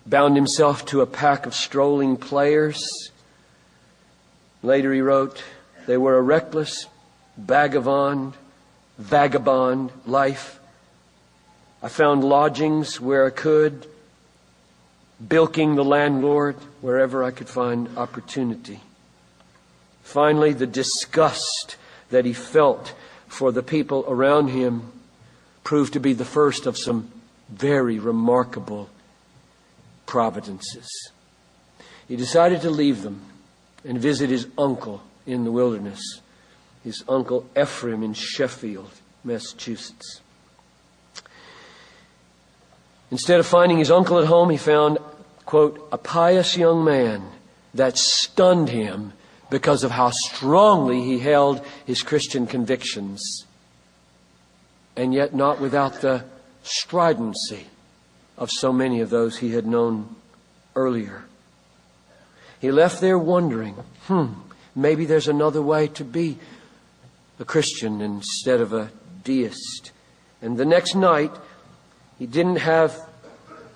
bound himself to a pack of strolling players. Later he wrote, they were a reckless, vagabond life. I found lodgings where I could, bilking the landlord wherever I could find opportunity. Finally, the disgust that he felt for the people around him proved to be the first of some very remarkable providences. He decided to leave them and visit his uncle in the wilderness, his uncle Ephraim in Sheffield, Massachusetts. Instead of finding his uncle at home, he found, quote, a pious young man that stunned him because of how strongly he held his Christian convictions, and yet not without the stridency of so many of those he had known earlier. He left there wondering, maybe there's another way to be a Christian instead of a deist. And the next night, he didn't have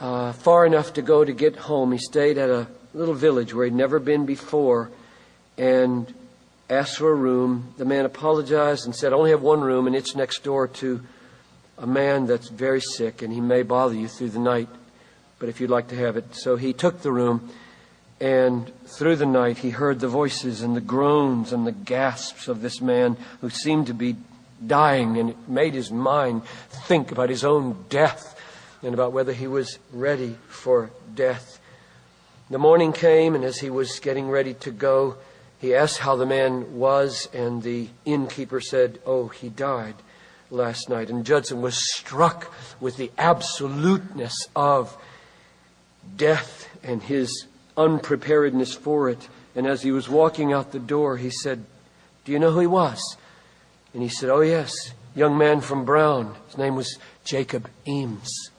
far enough to go to get home. He stayed at a little village where he'd never been before and asked for a room. The man apologized and said, I only have one room, and it's next door to a man that's very sick, and he may bother you through the night, but if you'd like to have it. So he took the room, and through the night he heard the voices and the groans and the gasps of this man who seemed to be dying, and it made his mind think about his own death and about whether he was ready for death. The morning came, and as he was getting ready to go, he asked how the man was, and the innkeeper said, oh, he died last night. And Judson was struck with the absoluteness of death and his unpreparedness for it. And as he was walking out the door, he said, do you know who he was? And he said, oh yes, young man from Brown. His name was Jacob Eames.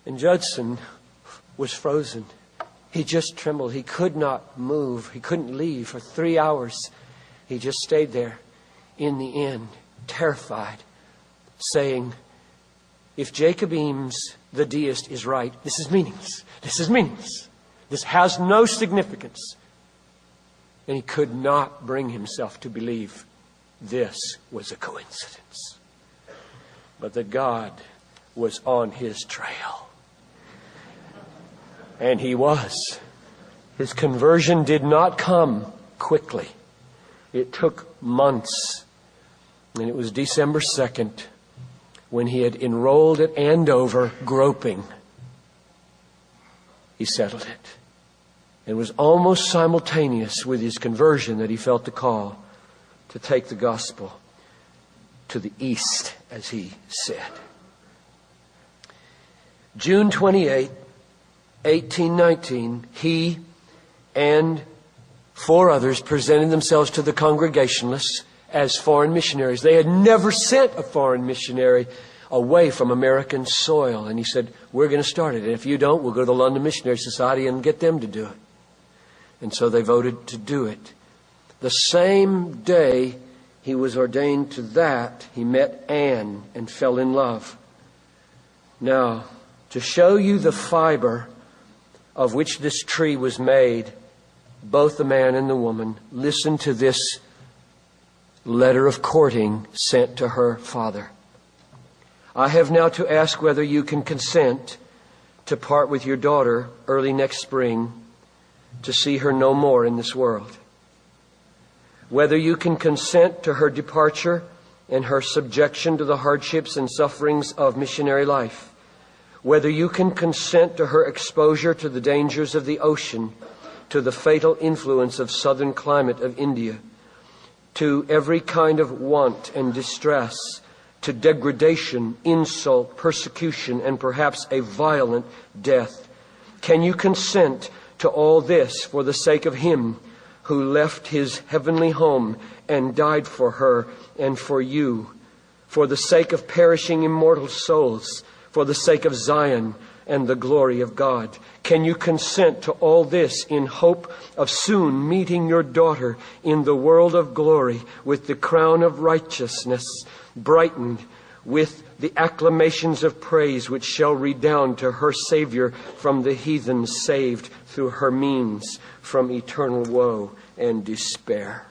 And Judson was frozen. He just trembled. He could not move. He couldn't leave for 3 hours. He just stayed there in the inn, terrified, saying, if Jacob Eames, the deist, is right, this is meaningless. This is meaningless. This has no significance. And he could not bring himself to believe this was a coincidence, but that God was on his trail. And he was. His conversion did not come quickly. It took months. And it was December 2nd when he had enrolled at Andover groping. He settled it. It was almost simultaneous with his conversion that he felt the call to take the gospel to the east, as he said. June 28, 1819, he and 4 others presented themselves to the Congregationalists as foreign missionaries. They had never sent a foreign missionary away from American soil. And he said, we're going to start it. And if you don't, we'll go to the London Missionary Society and get them to do it. And so they voted to do it. The same day he was ordained to that, he met Anne and fell in love. Now, to show you the fiber of which this tree was made, both the man and the woman, listen to this letter of courting sent to her father. I have now to ask whether you can consent to part with your daughter early next spring, to see her no more in this world. Whether you can consent to her departure and her subjection to the hardships and sufferings of missionary life. Whether you can consent to her exposure to the dangers of the ocean, to the fatal influence of southern climate of India, to every kind of want and distress, to degradation, insult, persecution, and perhaps a violent death. Can you consent to all this for the sake of Him who left His heavenly home and died for her and for you, for the sake of perishing immortal souls, for the sake of Zion and the glory of God? Can you consent to all this in hope of soon meeting your daughter in the world of glory with the crown of righteousness, brightened with the acclamations of praise which shall redound to her Savior from the heathen, saved through her means from eternal woe and despair.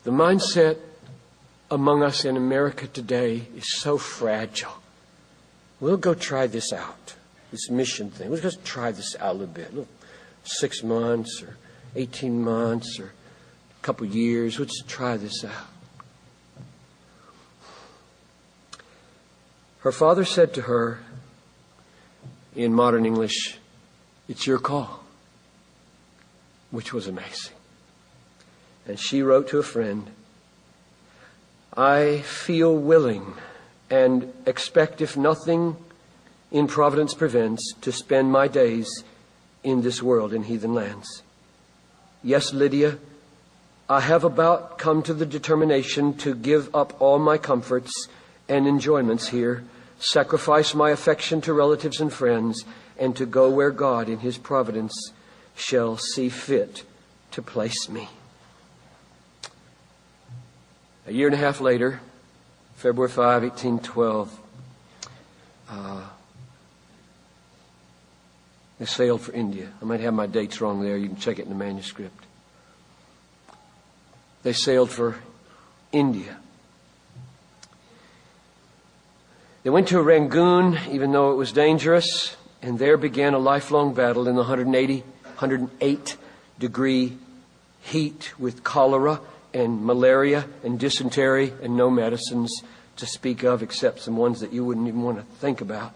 The mindset among us in America today is so fragile. We'll go try this out, this mission thing. We'll just try this out a little bit. 6 months or 18 months or a couple years. Let's try this out. Her father said to her, in modern English, "It's your call," which was amazing. And she wrote to a friend, "I feel willing and expect, if nothing in providence prevents, to spend my days in this world in heathen lands. Yes, Lydia, I have about come to the determination to give up all my comforts and enjoyments here, sacrifice my affection to relatives and friends, and to go where God in His providence shall see fit to place me." A year and a half later, February 5, 1812, they sailed for India. I might have my dates wrong there. You can check it in the manuscript. They sailed for India. They went to Rangoon, even though it was dangerous, and there began a lifelong battle in the 108 degree heat with cholera and malaria and dysentery and no medicines to speak of except some ones that you wouldn't even want to think about.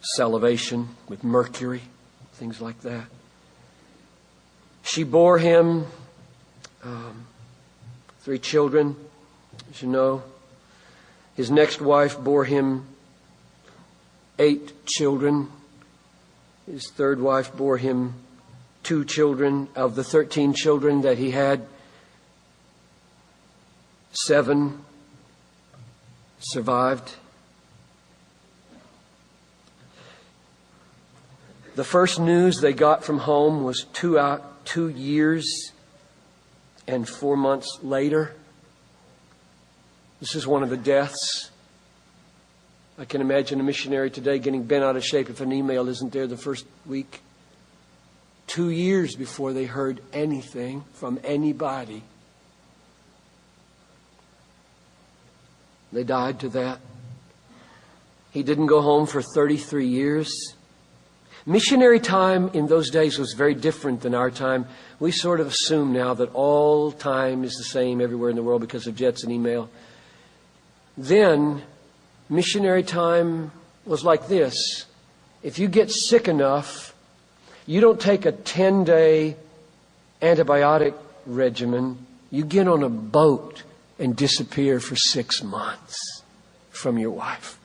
Salivation with mercury, things like that. She bore him 3 children, as you know. His next wife bore him 8 children. His third wife bore him 2 children. Of the 13 children that he had, 7 survived. The first news they got from home was 2 years and 4 months later. This is one of the deaths. I can imagine a missionary today getting bent out of shape if an email isn't there the first week. 2 years before they heard anything from anybody. They died to that. He didn't go home for 33 years. Missionary time in those days was very different than our time. We sort of assume now that all time is the same everywhere in the world because of Judson email. Then, missionary time was like this. If you get sick enough, you don't take a 10-day antibiotic regimen. You get on a boat and disappear for 6 months from your wife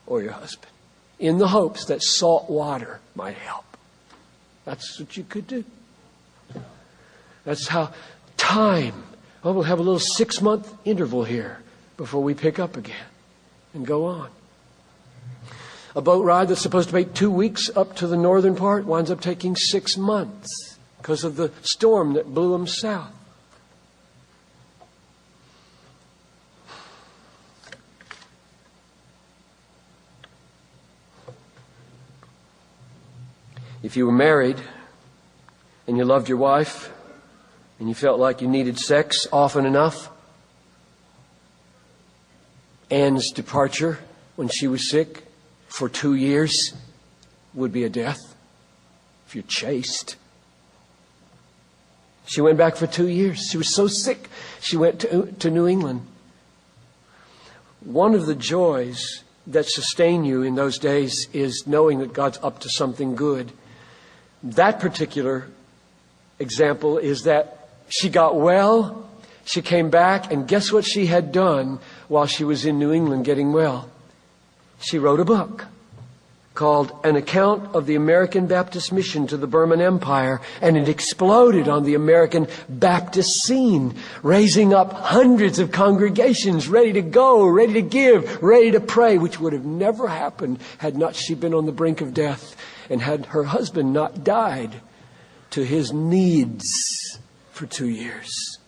or your husband, in the hopes that salt water might help. That's what you could do. That's how time. Oh, we'll have a little 6-month interval here before we pick up again and go on. A boat ride that's supposed to take 2 weeks up to the northern part winds up taking 6 months because of the storm that blew them south. If you were married and you loved your wife and you felt like you needed sex often enough, Anne's departure when she was sick for 2 years would be a death if you're chaste. She went back for 2 years. She was so sick, she went to New England. One of the joys that sustain you in those days is knowing that God's up to something good. That particular example is that she got well, she came back, and guess what she had done while she was in New England getting well? She wrote a book called An Account of the American Baptist Mission to the Burman Empire, and it exploded on the American Baptist scene, raising up hundreds of congregations ready to go, ready to give, ready to pray, which would have never happened had not she been on the brink of death and had her husband not died to his needs for 2 years.